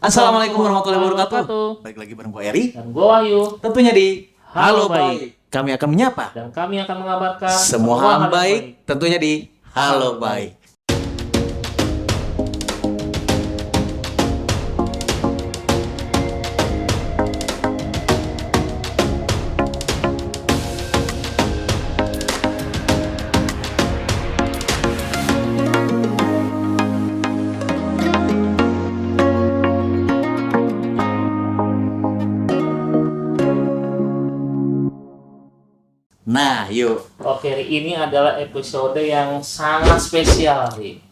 Assalamualaikum warahmatullahi wabarakatuh. Baik lagi bareng gue Eri Dan gue Wahyu. tentunya di Halo Halo Baik. Kami akan menyapa Dan kami akan mengabarkan semua hal yang baik tentunya di Halo Halo Baik. Nah, yuk. Oke, Ri, ini adalah episode yang sangat spesial, Ri.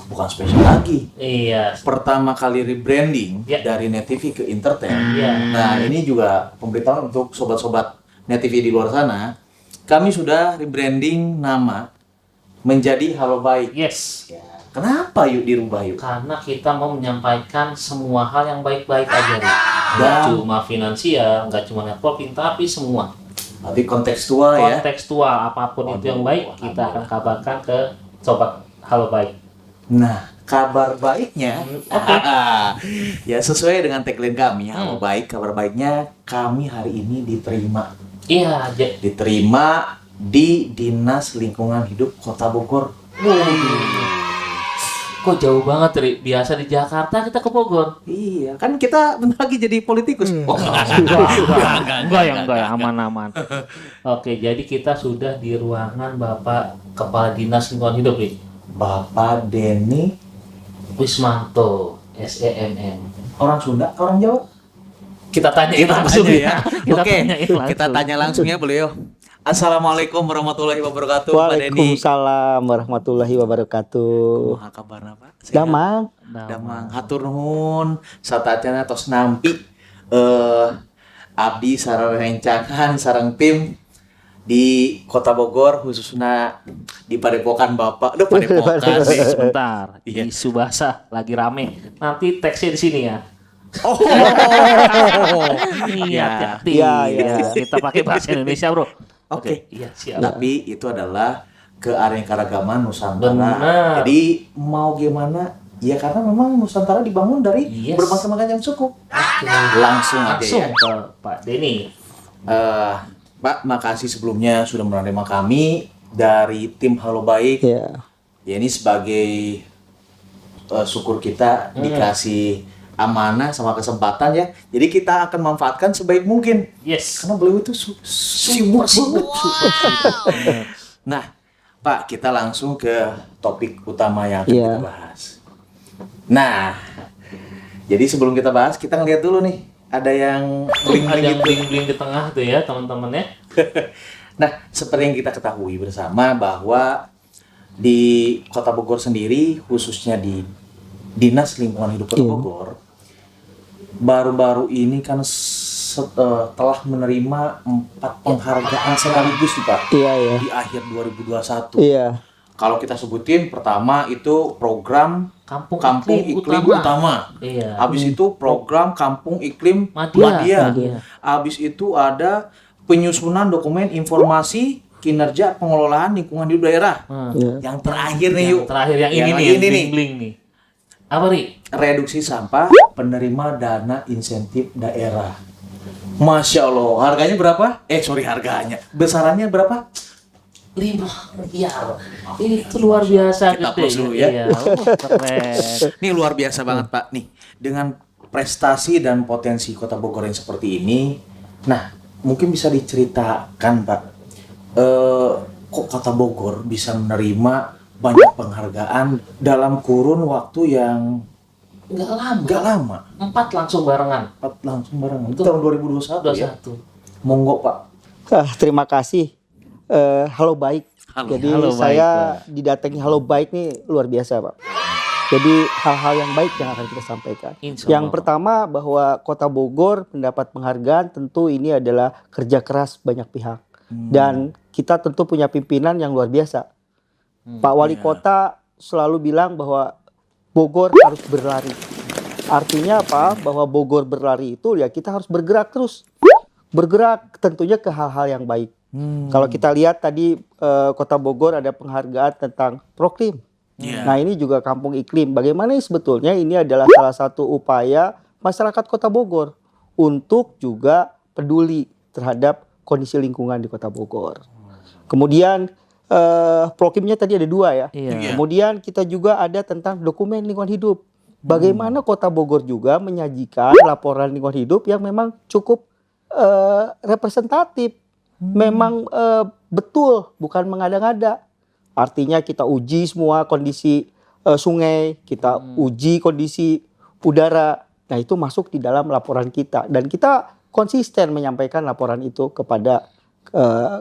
Bukan spesial lagi. Iya. Pertama kali rebranding Ya. dari Net TV ke Entertain. Iya. Nah, ini juga pemberitahuan untuk sobat-sobat Net TV di luar sana. Kami sudah rebranding nama menjadi Halo Baik. Yes. Ya, kenapa yuk dirubah yuk? Karena kita mau menyampaikan semua hal yang baik-baik aja, Ri. Nggak Dan- cuma finansial, nggak cuma networking, tapi semua. Berarti kontekstual ya. Kontekstual, apapun itu yang baik, kita akan kabarkan ke sobat Halo Baik. Nah, kabar baiknya, Oke. ya sesuai dengan tagline kami, Halo Baik, kabar baiknya kami hari ini diterima Iya, di Dinas Lingkungan Hidup Kota Bogor. kok jauh banget, Ri? Biasa di Jakarta, kita ke Bogor. Iya, kan kita bentar lagi jadi politikus. Oh, Enggak ya, aman-aman. Oke, jadi kita sudah di ruangan Bapak Kepala Dinas Lingkungan Hidup, nih. Bapak Denny, Wismanto, SEMM. orang Sunda, orang Jawa. Kita tanyain langsung ya. Kita Oke, tanyain langsung. kita tanya langsung ya beliau. Assalamualaikum warahmatullahi wabarakatuh, Pak Denny. Waalaikumsalam warahmatullahi wabarakatuh. Kumaha kabarna, Pak? Sehat? Damang. Damang hatur nuhun satatana tos nampi abdi sareng rencangan sareng tim di Kota Bogor khususnya di Padepokan Bapak. Aduh, Padepokan sih. Sebentar, Iya. isu basah lagi rame. Nanti teksnya di sini ya. Oh. Iya, hati-hati. Iya. Kita pakai bahasa Indonesia, Bro. Oke. Iya, siap. Tapi itu adalah keanekaragaman Nusantara. Benar. Jadi mau gimana? Ya karena memang Nusantara dibangun dari Yes. bermacam-macam suku. Oke. Langsung aja Langsung ya. ke Pak Denny. Pak, makasih sebelumnya sudah menerima kami dari tim Halo Baik. Ya. Ya ini sebagai syukur kita dikasih amanah sama kesempatan ya. Jadi kita akan manfaatkan sebaik mungkin. Yes. Karena beliau itu sibuk banget. Nah, Pak, kita langsung ke topik utama yang akan Iya. kita bahas. Nah, jadi sebelum kita bahas, kita ngeliat dulu nih. Ada yang Ada bling-bling yang gitu. bling-bling di tengah tuh ya, teman-teman ya. Nah, seperti yang kita ketahui bersama bahwa di Kota Bogor sendiri, khususnya di Dinas Lingkungan Hidup Kota Iya. Bogor, baru-baru ini kan telah menerima 4 penghargaan sekaligus nih, Pak, Iya ya. di akhir 2021. Iya. Kalau kita sebutin, pertama itu program Kampung Iklim Utama. Iya. Habis itu program Kampung Iklim Madya. Madya. Habis itu ada penyusunan dokumen informasi kinerja pengelolaan lingkungan hidup daerah. Iya. Yang terakhir nih Yang yuk. terakhir yang ini Yang nih, ini yang nih. bling-bling nih. Apa, Ri? Reduksi sampah penerima dana insentif daerah. Masya Allah, harganya berapa? Harganya. Besarannya berapa? 5 miliar. Ini tuh luar biasa Kita gede. plus dulu ya. Iya, keren. Ini luar biasa banget Pak. Nih, dengan prestasi dan potensi Kota Bogor yang seperti ini, nah mungkin bisa diceritakan Pak, kok Kota Bogor bisa menerima banyak penghargaan dalam kurun waktu yang Nggak lama. 4 langsung barengan. langsung barengan. Itu Betul. tahun 2021 ya. 21. Monggo Pak. Terima kasih. Halo Baik. Halo. Jadi Halo Baik, saya Pak. didatangi Halo Baik nih luar biasa, Pak. Jadi hal-hal yang baik yang akan kita sampaikan. Insya Yang Allah. pertama bahwa Kota Bogor mendapat penghargaan tentu ini adalah kerja keras banyak pihak. Dan kita tentu punya pimpinan yang luar biasa. Pak Wali Kota selalu bilang bahwa Bogor harus berlari. Artinya apa? Bahwa Bogor berlari itu ya kita harus bergerak terus. Bergerak tentunya ke hal-hal yang baik. Kalau kita lihat tadi Kota Bogor ada penghargaan tentang Proklim. Iya. Nah ini juga Kampung Iklim. Bagaimana sebetulnya ini adalah salah satu upaya masyarakat Kota Bogor untuk juga peduli terhadap kondisi lingkungan di Kota Bogor. Kemudian prokimnya tadi ada 2 ya. Iya. Kemudian kita juga ada tentang dokumen lingkungan hidup. Bagaimana Kota Bogor juga menyajikan laporan lingkungan hidup yang memang cukup representatif. Memang betul, bukan mengada-ngada. Artinya kita uji semua kondisi sungai, kita uji kondisi udara. Nah, itu masuk di dalam laporan kita dan kita konsisten menyampaikan laporan itu kepada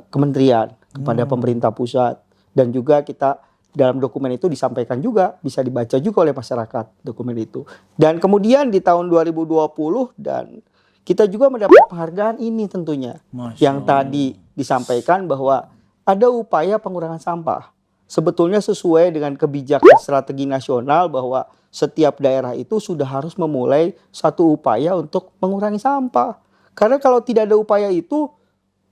kementerian, kepada pemerintah pusat, dan juga kita dalam dokumen itu disampaikan juga, bisa dibaca juga oleh masyarakat dokumen itu. Dan kemudian di tahun 2020 dan kita juga mendapat penghargaan ini tentunya. Yang tadi disampaikan bahwa ada upaya pengurangan sampah. Sebetulnya sesuai dengan kebijakan strategi nasional bahwa setiap daerah itu sudah harus memulai satu upaya untuk mengurangi sampah. Karena kalau tidak ada upaya itu,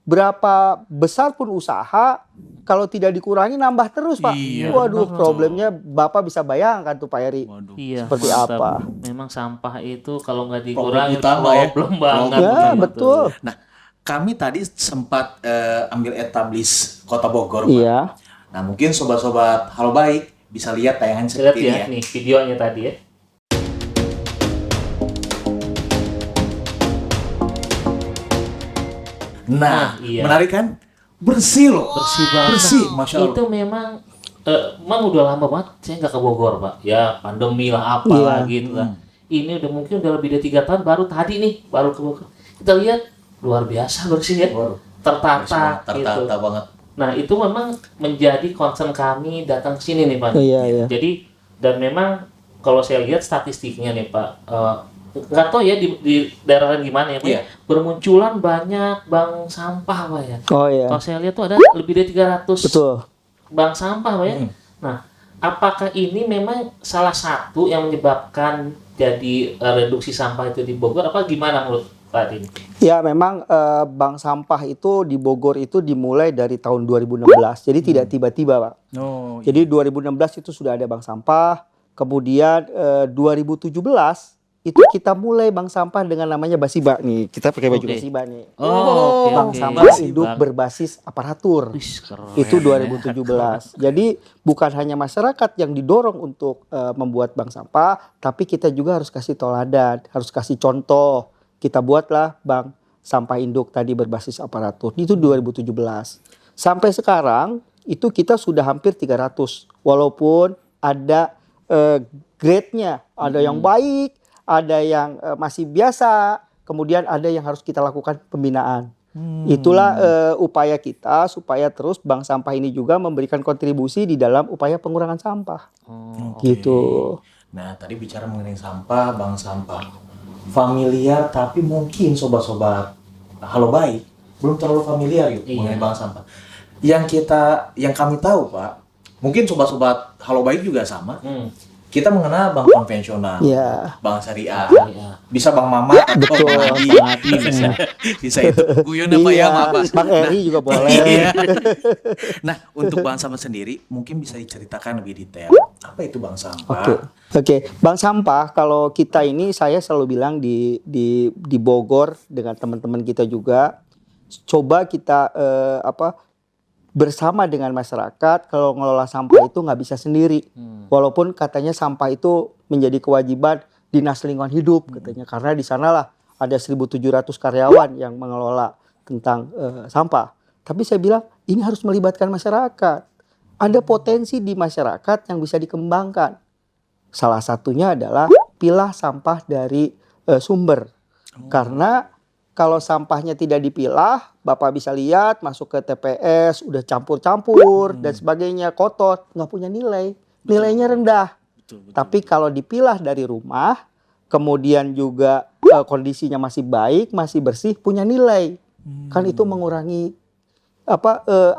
berapa besar pun usaha, kalau tidak dikurangi nambah terus, Pak. Iya, Waduh, problemnya Bapak bisa bayangkan tuh, Pak Eri. Iya, Seperti mantap. apa? Memang sampah itu kalau nggak dikurangi utama ya. problem banget. Ya, betul. Nah, kami tadi sempat ambil etablis Kota Bogor, Pak. Iya. Nah, mungkin sobat-sobat Halo Baik bisa lihat tayangan Lihat seperti ini ya, ya. nih videonya tadi ya. Nah, iya. menarik kan? Bersih loh. Bersih banget. Bersih, Masya Allah. Itu memang udah lama banget saya nggak ke Bogor, Pak. Ya pandemi lah apa Iya. lagi gitu lah. Ini udah mungkin udah lebih dari 3 tahun baru tadi nih baru ke Bogor. Kita lihat luar biasa bersih ya. Waduh, Tertata gitu. tertata banget. Nah, itu memang menjadi concern kami datang ke sini nih, Pak. Iya, iya. Jadi dan memang kalau saya lihat statistiknya nih, Pak, nggak tahu ya di daerah lain gimana ya, Pak. Iya. Bermunculan banyak bank sampah, Pak ya. Oh iya. Kalau saya lihat tuh ada lebih dari 300 Betul. bank sampah, Pak ya. Nah, apakah ini memang salah satu yang menyebabkan jadi reduksi sampah itu di Bogor apa gimana menurut Pak ini? Ya, memang bank sampah itu di Bogor itu dimulai dari tahun 2016. Jadi tidak tiba-tiba, Pak. Oh, Jadi 2016 itu sudah ada bank sampah. Kemudian 2017 itu kita mulai bank sampah dengan namanya Basiba nih. Kita pakai baju Oke. Basiba nih. Oh, Bank oke. sampah Basiba. induk berbasis aparatur. Wih, keren. Itu 2017. Jadi bukan hanya masyarakat yang didorong untuk membuat bank sampah, tapi kita juga harus kasih teladan, harus kasih contoh. Kita buatlah bank sampah induk tadi berbasis aparatur. Itu 2017. Sampai sekarang itu kita sudah hampir 300. Walaupun ada grade-nya, ada yang baik, ada yang masih biasa, kemudian ada yang harus kita lakukan pembinaan. Itulah upaya kita supaya terus bank sampah ini juga memberikan kontribusi di dalam upaya pengurangan sampah. Gitu. Nah, tadi bicara mengenai sampah, bank sampah. Familiar tapi mungkin sobat-sobat Halo Baik belum terlalu familiar gitu Iya. mengenai bank sampah. Yang kami tahu, Pak, mungkin sobat-sobat Halo Baik juga sama. Kita mengenal bank konvensional, Ya. bank syariah, Iya. bisa bank Mama atau Betul. Bang Adi. Bang Adi bisa. Bisa itu. Guyon apa ya, maaf, Pak. Bang Eri juga boleh. Iya. Nah, untuk bank sampah sendiri mungkin bisa diceritakan lebih detail. Apa itu bank sampah? Oke. Bank sampah kalau kita ini saya selalu bilang di Bogor dengan teman-teman kita juga coba kita bersama dengan masyarakat kalau ngelola sampah itu nggak bisa sendiri. Walaupun katanya sampah itu menjadi kewajiban Dinas Lingkungan Hidup katanya karena di sanalah ada 1.700 karyawan yang mengelola tentang sampah. Tapi saya bilang ini harus melibatkan masyarakat. Ada potensi di masyarakat yang bisa dikembangkan. Salah satunya adalah pilah sampah dari sumber. Karena kalau sampahnya tidak dipilah, Bapak bisa lihat masuk ke TPS, udah campur-campur dan sebagainya, kotor, nggak punya nilai. Nilainya rendah. Tapi kalau dipilah dari rumah, kemudian juga kondisinya masih baik, masih bersih, punya nilai. Kan itu mengurangi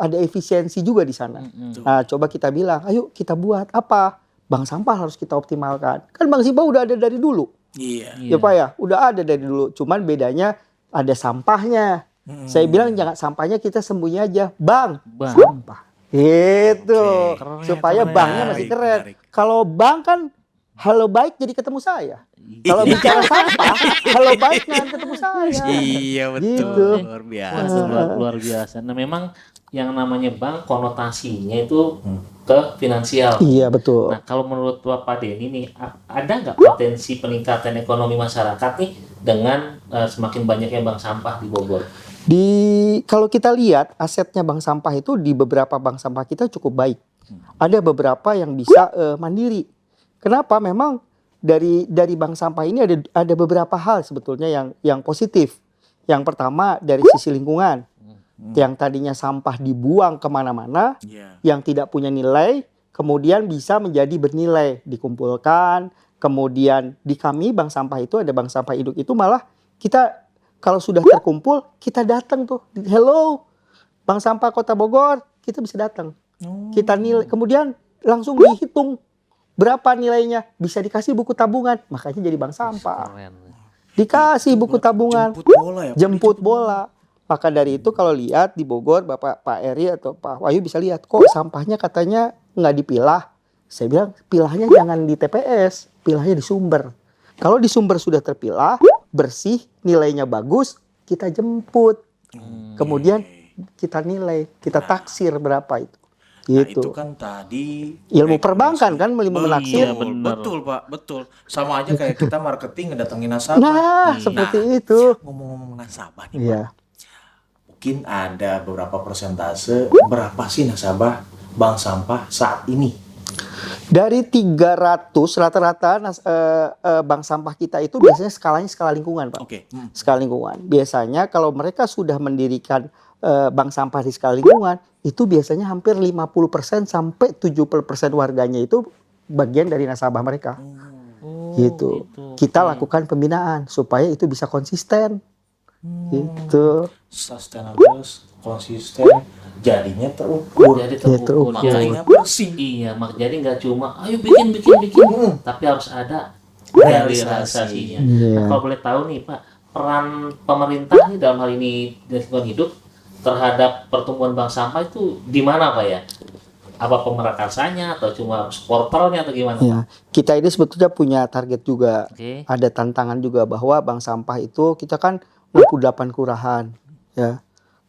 ada efisiensi juga di sana. Nah, coba kita bilang, ayo kita buat apa? Bank sampah harus kita optimalkan. Kan bank sampah udah ada dari dulu. Iya. Ya Pak ya, udah ada dari dulu. Cuman bedanya ada sampahnya. Saya bilang jangan sampahnya kita sembunyi aja. Bank. Sampah. Gitu. Keren, Supaya keren. banknya masih keren. Menarik. Kalau bank kan halo baik jadi ketemu saya. Kalau bicara sampah, halo baik jangan ketemu saya. Iya betul. Gitu. Luar Wah, biasa. itu luar biasa. Nah, memang yang namanya bank konotasinya itu ke finansial. Iya betul. Nah, kalau menurut Bapak Denny nih, ada nggak potensi peningkatan ekonomi masyarakat nih dengan semakin banyaknya bank sampah di Bogor? Kalau kita lihat asetnya bank sampah itu di beberapa bank sampah kita cukup baik. Ada beberapa yang bisa mandiri. Kenapa? Memang dari bank sampah ini ada beberapa hal sebetulnya yang positif. Yang pertama dari sisi lingkungan. Yang tadinya sampah dibuang kemana-mana, yang tidak punya nilai, kemudian bisa menjadi bernilai, dikumpulkan. Kemudian di kami bank sampah itu ada bank sampah induk itu malah kita kalau sudah terkumpul kita datang tuh, hello bank sampah Kota Bogor, kita bisa datang. Kita nilai, kemudian langsung dihitung berapa nilainya, bisa dikasih buku tabungan, makanya jadi bank sampah. Keren. Dikasih buku tabungan, Jemput bola ya. Pak? jemput bola. Maka dari itu kalau lihat di Bogor, Pak Eri atau Pak Wahyu bisa lihat kok sampahnya katanya nggak dipilah. Saya bilang pilahnya jangan di TPS, pilahnya di sumber. Kalau di sumber sudah terpilah, bersih, nilainya bagus, kita jemput. Kemudian kita nilai, kita taksir berapa itu. Nah, Gitu. itu kan tadi Ilmu perbankan kan menaksir. Iya, benar. Betul Pak, betul. Sama aja kayak kita marketing ngedatengin nasabah. Nah, seperti itu. Ngomong-ngomong nasabah nih Pak, Iya. mungkin ada beberapa persentase berapa sih nasabah bank sampah saat ini? Dari 300 rata-rata bank sampah kita itu biasanya skalanya skala lingkungan, Pak. Oke. Skala lingkungan. Biasanya kalau mereka sudah mendirikan bank sampah di skala lingkungan, itu biasanya hampir 50% sampai 70% warganya itu bagian dari nasabah mereka. Gitu. Kita lakukan pembinaan supaya itu bisa konsisten. Gitu. Sustainable, konsisten, jadinya terukur. Jadi terukur. terukur. Makanya bersih. Iya, jadi nggak cuma ayo bikin, tapi harus ada realisasinya. Iya. Nah, kalau boleh tahu nih Pak, peran pemerintah nih dalam hal ini Dinas Lingkungan Hidup terhadap pertumbuhan bank sampah itu di mana Pak ya? Apa pemerakasannya atau cuma supporternya atau gimana? Ya, kita ini sebetulnya punya target juga. Oke. Ada tantangan juga bahwa bank sampah itu kita kan 28 kelurahan, ya.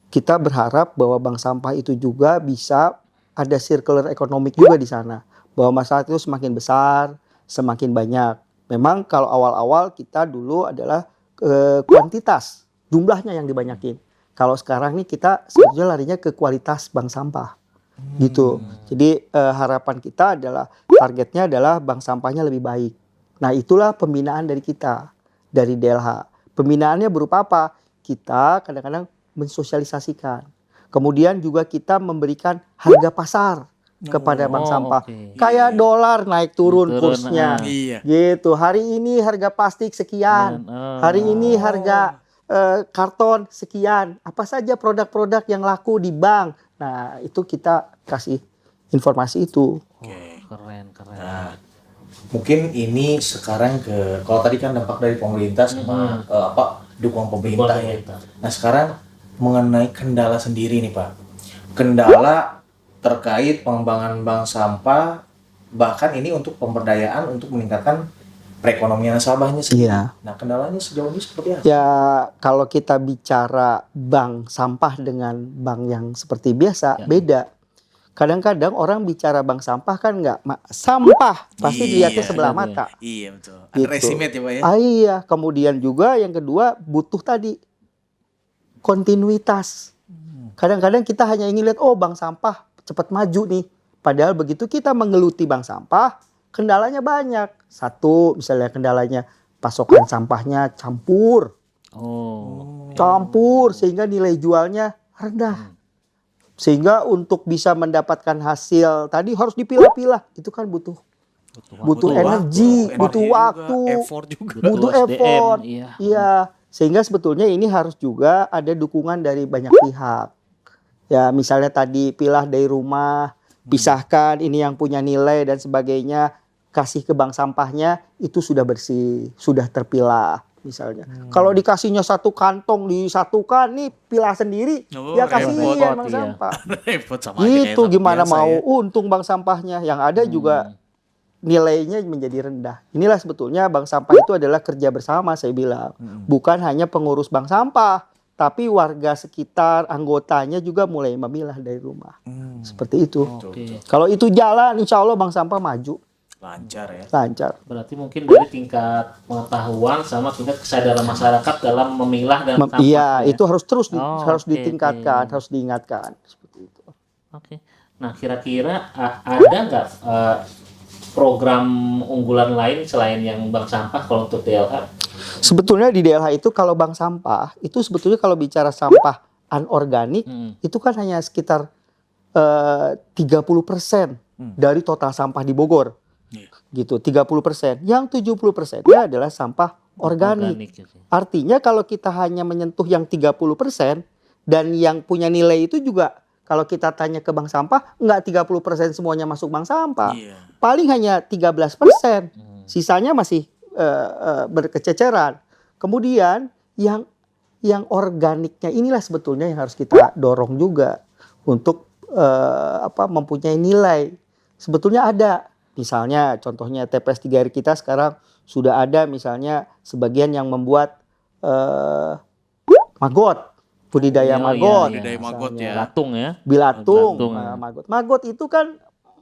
Kita berharap bahwa bank sampah itu juga bisa ada circular economic juga di sana. Bahwa masyarakat itu semakin besar, semakin banyak. Memang kalau awal-awal kita dulu adalah kuantitas, jumlahnya yang dibanyakin. Kalau sekarang nih kita sebetulnya larinya ke kualitas bank sampah. Gitu. Jadi harapan kita adalah targetnya adalah bank sampahnya lebih baik. Nah, itulah pembinaan dari kita, dari DLH. Pembinaannya berupa apa? Kita kadang-kadang mensosialisasikan. Kemudian juga kita memberikan harga pasar kepada bank sampah. oke. Kayak dolar naik turun kursnya. Iya. Gitu. Hari ini harga plastik sekian. Hari ini harga karton sekian. Apa saja produk-produk yang laku di bank. Nah, itu kita kasih informasi itu. Oke. Keren. Nah, mungkin ini sekarang kalau tadi kan dampak dari pemerintah sama dukungan pemerintah ya. Nah, sekarang mengenai kendala sendiri nih Pak. Kendala terkait pengembangan bank sampah, bahkan ini untuk pemberdayaan untuk meningkatkan perekonomian nasabahnya sendiri. Iya. Nah, kendalanya sejauh ini seperti apa? Ya, kalau kita bicara bank sampah dengan bank yang seperti biasa, beda. Kadang-kadang orang bicara bank sampah kan sampah pasti dilihatnya sebelah mata. Iya betul. Gitu. Underestimate ya Pak ya. Iya, kemudian juga yang kedua butuh tadi kontinuitas. Kadang-kadang kita hanya ingin lihat bank sampah cepat maju nih. Padahal begitu kita menggeluti bank sampah, kendalanya banyak. Satu, misalnya kendalanya pasokan sampahnya campur. Campur sehingga nilai jualnya rendah. Sehingga untuk bisa mendapatkan hasil tadi harus dipilah-pilah. Itu kan butuh energi, butuh waktu, effort juga. butuh SDM, effort. iya. Iya, sehingga sebetulnya ini harus juga ada dukungan dari banyak pihak. Ya, misalnya tadi pilah dari rumah, pisahkan ini yang punya nilai dan sebagainya, kasih ke bank sampahnya itu sudah bersih, sudah terpilah misalnya. Kalau dikasihnya satu kantong disatukan nih pilah sendiri, ya kasihan bank sampah. Repot sama aja kayak Itu sampah gimana biasa mau ya. untung bank sampahnya. Yang ada juga nilainya menjadi rendah. Inilah sebetulnya bank sampah itu adalah kerja bersama, saya bilang. Bukan hanya pengurus bank sampah, tapi warga sekitar, anggotanya juga mulai memilah dari rumah. Seperti itu. Oke. Kalau itu jalan, insya Allah bank sampah maju. Lancar ya. Lancar. Berarti mungkin dari tingkat pengetahuan sama tingkat kesadaran masyarakat dalam memilah dan sampah. Iya, ya. itu harus terus harus Oke, ditingkatkan, oke. harus diingatkan. Seperti itu. Oke. Nah, kira-kira ada nggak program unggulan lain selain yang bank sampah kalau untuk DLH? Sebetulnya di DLH itu kalau bank sampah, itu sebetulnya kalau bicara sampah anorganik, itu kan hanya sekitar 30% dari total sampah di Bogor. Gitu, 30%. Yang 70%-nya adalah sampah organik. Oke. Artinya kalau kita hanya menyentuh yang 30% dan yang punya nilai itu juga kalau kita tanya ke bank sampah, enggak 30% semuanya masuk bank sampah. Paling hanya 13%. Sisanya masih berkececeran. Kemudian yang organiknya inilah sebetulnya yang harus kita dorong juga untuk mempunyai nilai. Sebetulnya ada. Misalnya contohnya TPS 3R kita sekarang sudah ada misalnya sebagian yang membuat maggot, budidaya maggot. Budidaya maggot ya. Latung ya. Bilatung, Bilatung. maggot. Maggot itu kan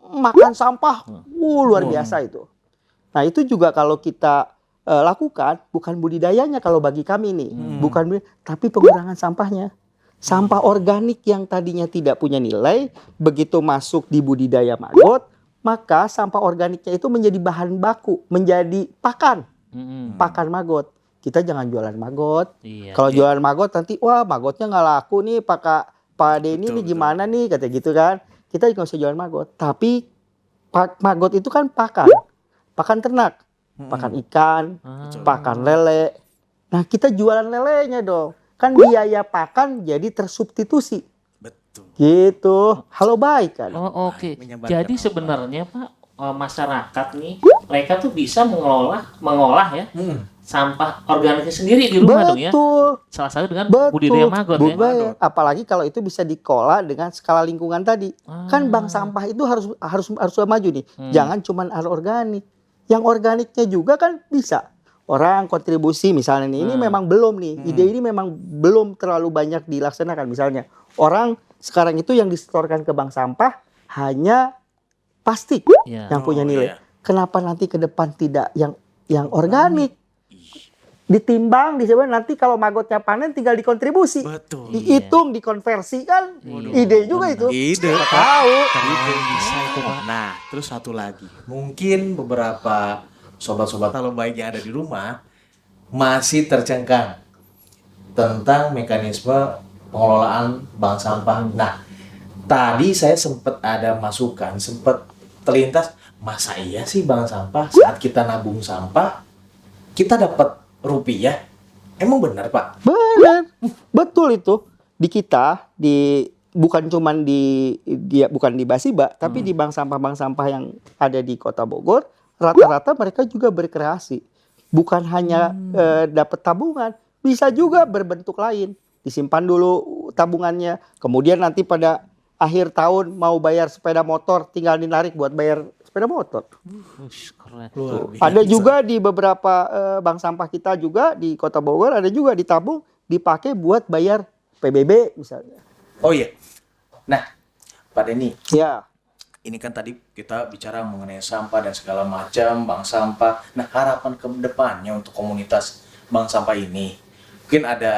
makan sampah, luar biasa itu. Nah itu juga kalau kita lakukan bukan budidayanya kalau bagi kami nih, tapi pengurangan sampahnya. Sampah organik yang tadinya tidak punya nilai, begitu masuk di budidaya maggot, maka sampah organiknya itu menjadi bahan baku, menjadi pakan Mm-mm. maggot. Kita jangan jualan maggot. Iya. Kalau jualan maggot nanti, wah maggotnya nggak laku nih, Pak Denny nih gimana nih, kata gitu kan. Kita nggak usah jualan maggot. Tapi maggot itu kan pakan ternak, pakan ikan, pakan lele. Nah kita jualan lelenya dong. Kan biaya pakan jadi tersubstitusi. Betul. Gitu. Halo baik kan. Oh, oke. Menyebarkan Jadi apa? sebenarnya Pak, masyarakat nih mereka tuh bisa mengolah ya sampah organiknya sendiri di rumah dong ya. Betul. Salah satu dengan Betul. budidaya maggot ya. Budidaya. Apalagi kalau itu bisa dikelola dengan skala lingkungan tadi. Kan bank sampah itu harus maju nih. Jangan cuma organik. Yang organiknya juga kan bisa. Orang kontribusi misalnya nih, ini memang belum nih. Ide ini memang belum terlalu banyak dilaksanakan. Misalnya orang sekarang itu yang disetorkan ke bank sampah hanya plastik Iya. yang punya nilai. iya. Kenapa nanti ke depan tidak yang organik? Ditimbang, disebut nanti kalau maggotnya panen tinggal dikontribusi. Betul. Dihitung, dikonversi kan. Ide juga itu. Ide. Nggak tahu. Bisa itu Pak. Nah, terus satu lagi. Mungkin beberapa sobat-sobat halo baik yang ada di rumah masih tercengkang tentang mekanisme pengelolaan bank sampah. Nah, tadi saya sempat ada masukan, sempat terlintas, masa iya sih bank sampah saat kita nabung sampah kita dapat rupiah? Emang benar, Pak? Benar. Betul itu. Di kita, bukan cuman bukan di Basiba, tapi di bank sampah yang ada di Kota Bogor, rata-rata mereka juga berkreasi. Bukan hanya dapat tabungan, bisa juga berbentuk lain. Disimpan dulu tabungannya, kemudian nanti pada akhir tahun mau bayar sepeda motor, tinggal dinarik buat bayar sepeda motor. Keren. Luar biasa. Ada juga di beberapa bank sampah kita juga di Kota Bogor, ada juga ditabung, dipakai buat bayar PBB misalnya. Oh iya. Nah, Pak Denny, Ya. ini kan tadi kita bicara mengenai sampah dan segala macam bank sampah. Nah, harapan ke depannya untuk komunitas bank sampah ini, mungkin ada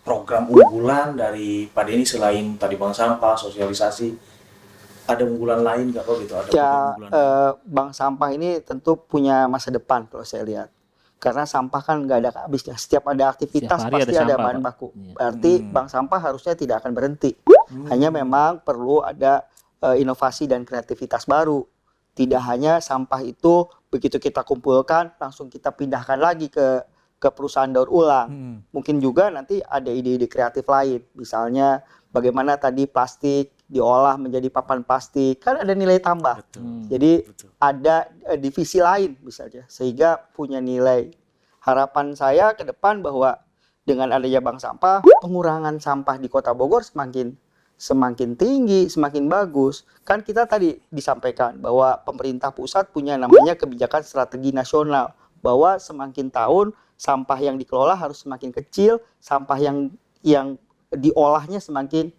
program unggulan dari Pak Denny selain tadi bank sampah, sosialisasi, ada unggulan lain nggak kok gitu? Ada Ya, program unggulan lain? bank sampah ini tentu punya masa depan kalau saya lihat. Karena sampah kan nggak ada habisnya. Setiap ada aktivitas Setiap hari pasti ada ada sampah, bahan Pak. baku. Iya. Berarti bank sampah harusnya tidak akan berhenti. Hanya memang perlu ada inovasi dan kreativitas baru. Tidak hanya sampah itu begitu kita kumpulkan langsung kita pindahkan lagi ke perusahaan daur ulang. Mungkin juga nanti ada ide-ide kreatif lain. Misalnya bagaimana tadi plastik diolah menjadi papan plastik, kan ada nilai tambah. Jadi ada divisi lain misalnya sehingga punya nilai. Harapan saya ke depan bahwa dengan adanya bank sampah, pengurangan sampah di Kota Bogor semakin semakin tinggi, semakin bagus. Kan kita tadi disampaikan bahwa pemerintah pusat punya namanya kebijakan strategi nasional, bahwa semakin tahun sampah yang dikelola harus semakin kecil, sampah yang diolahnya semakin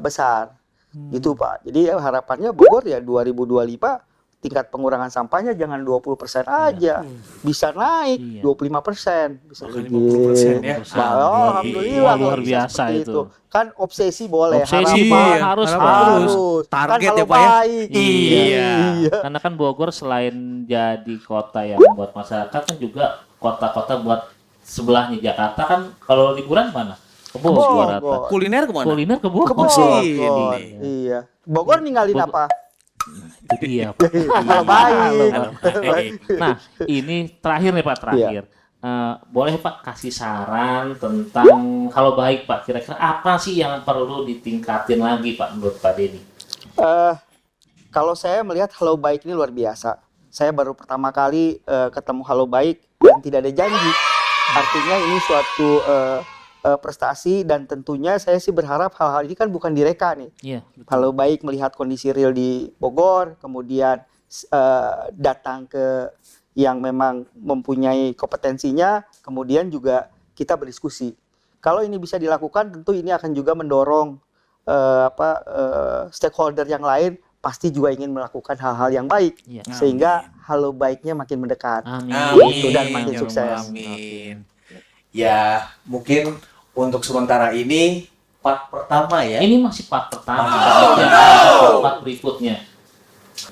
besar. Gitu Pak. Jadi harapannya Bogor ya 2025 tingkat pengurangan sampahnya jangan 20% aja. Bisa naik 25%, bisa Bahkan lebih. 50% ya. Alhamdulillah Luar kalau bisa biasa seperti itu. Kan obsesi boleh, Obsesi harapan Iya, harus harus. Target kan ya, kalau Pak, ya? baik. Iya. Karena kan Bogor selain jadi kota yang buat masyarakat kan juga kota-kota buat sebelahnya Jakarta kan kalau liburan mana? Ke Bogor. Bogor. Kuliner kemana? Kuliner ke Ke Bogor. Bogor. Sini. Iya. Bogor ninggalin Bogor. apa? Itu dia. Pak. Kalau baik. Kalau baik. Nah, ini terakhir nih Pak, terakhir. Iya. Boleh Pak kasih saran tentang kalau baik Pak, kira-kira apa sih yang perlu ditingkatin lagi Pak menurut Pak Denny? Kalau saya melihat Halo Baik ini luar biasa. Saya baru pertama kali ketemu Halo Baik dan tidak ada janji. Artinya ini suatu prestasi dan tentunya saya sih berharap hal-hal ini kan bukan direka nih. Iya, betul. Halo Baik melihat kondisi real di Bogor, kemudian datang ke yang memang mempunyai kompetensinya, kemudian juga kita berdiskusi. Kalau ini bisa dilakukan, tentu ini akan juga mendorong stakeholder yang lain pasti juga ingin melakukan hal-hal yang baik, Iya. sehingga Halo Baiknya makin mendekat. Amin. Gitu, dan makin Ya sukses. Allah, amin. Ya, mungkin untuk sementara ini part pertama ya. Ini masih part pertama. Part berikutnya.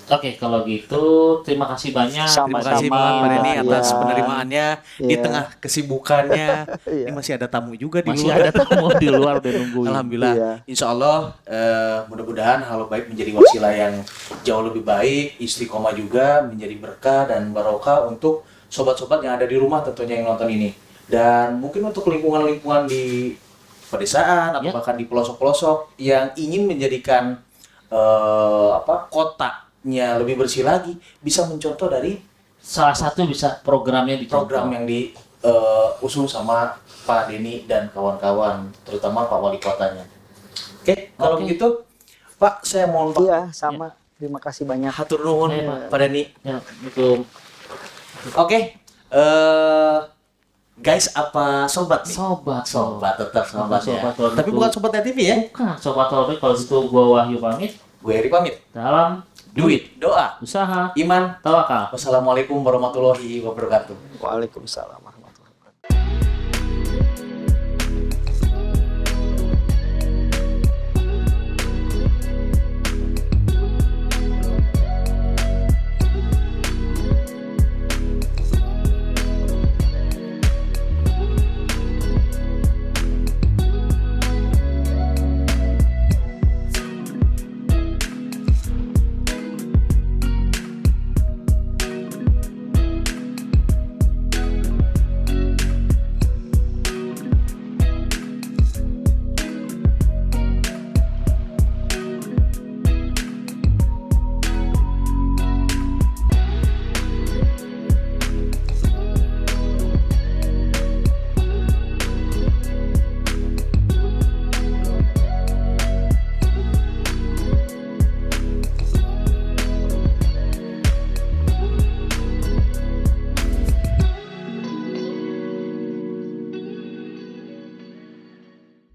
Oke, kalau gitu terima kasih banyak. Terima kasih Sama-sama. banget Pak Denny atas Iya. penerimaannya di Iya. tengah kesibukannya. Iya. Ini masih ada tamu juga di Masih luar. ada tamu di luar udah nungguin. Alhamdulillah. Iya. Insya Allah mudah-mudahan Halo Baik menjadi wasilah yang jauh lebih baik, istiqomah juga, menjadi berkah dan barokah untuk sobat-sobat yang ada di rumah tentunya yang nonton ini. Dan mungkin untuk lingkungan-lingkungan di pedesaan atau Ya. bahkan di pelosok-pelosok yang ingin menjadikan kotanya lebih bersih lagi, bisa mencontoh dari Salah satu bisa programnya dicontoh. program yang diusung sama Pak Denny dan kawan-kawan, terutama Pak Wali Kotanya. Oke, kalau Oke. begitu Pak, saya mohon Pak, Iya, sama. Terima kasih banyak. hatur nuhun Iya, Pak. Pak Denny. Ya, betul. Oke, guys, apa sobat nih? Sobat. Tetap sobat ya. Sobat, kalau Tapi gitu. bukan sobat Net TV ya. Bukan sobat Tolbek, kalau gitu gua Wahyu pamit. Gue Heri pamit. Dalam Duit, doa, usaha iman. tawakal. Wassalamualaikum warahmatullahi wabarakatuh. Waalaikumsalam.